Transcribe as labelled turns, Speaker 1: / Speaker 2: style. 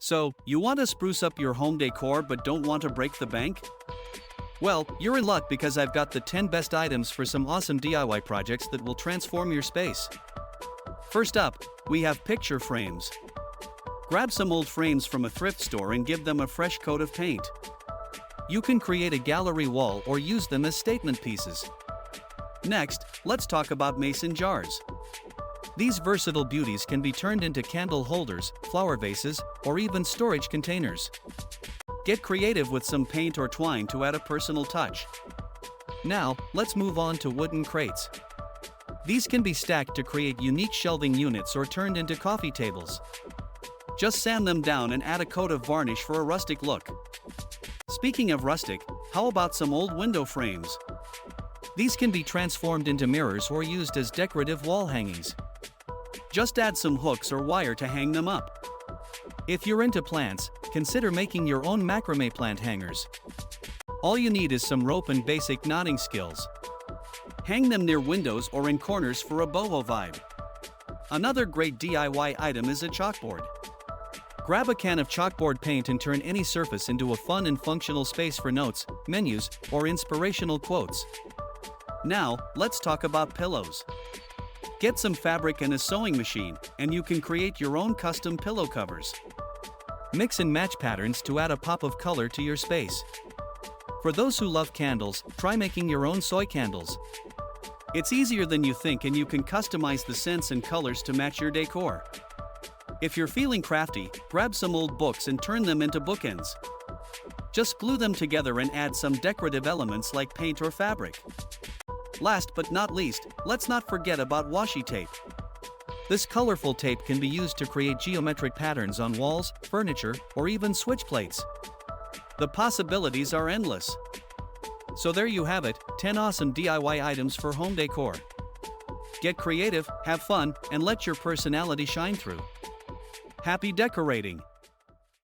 Speaker 1: So, you want to spruce up your home decor but don't want to break the bank? Well, you're in luck because I've got the 10 best items for some awesome DIY projects that will transform your space. First up, we have picture frames. Grab some old frames from a thrift store and give them a fresh coat of paint. You can create a gallery wall or use them as statement pieces. Next, let's talk about mason jars. These versatile beauties can be turned into candle holders, flower vases, or even storage containers. Get creative with some paint or twine to add a personal touch. Now, let's move on to wooden crates. These can be stacked to create unique shelving units or turned into coffee tables. Just sand them down and add a coat of varnish for a rustic look. Speaking of rustic, how about some old window frames? These can be transformed into mirrors or used as decorative wall hangings. Just add some hooks or wire to hang them up. If you're into plants, consider making your own macrame plant hangers. All you need is some rope and basic knotting skills. Hang them near windows or in corners for a boho vibe. Another great DIY item is a chalkboard. Grab a can of chalkboard paint and turn any surface into a fun and functional space for notes, menus, or inspirational quotes. Now, let's talk about pillows. Get some fabric and a sewing machine, and you can create your own custom pillow covers. Mix and match patterns to add a pop of color to your space. For those who love candles, try making your own soy candles. It's easier than you think and you can customize the scents and colors to match your decor. If you're feeling crafty, grab some old books and turn them into bookends. Just glue them together and add some decorative elements like paint or fabric. Last but not least, let's not forget about washi tape. This colorful tape can be used to create geometric patterns on walls, furniture, or even switch plates. The possibilities are endless. So there you have it, 10 awesome DIY items for home decor. Get creative, have fun, and let your personality shine through. Happy decorating!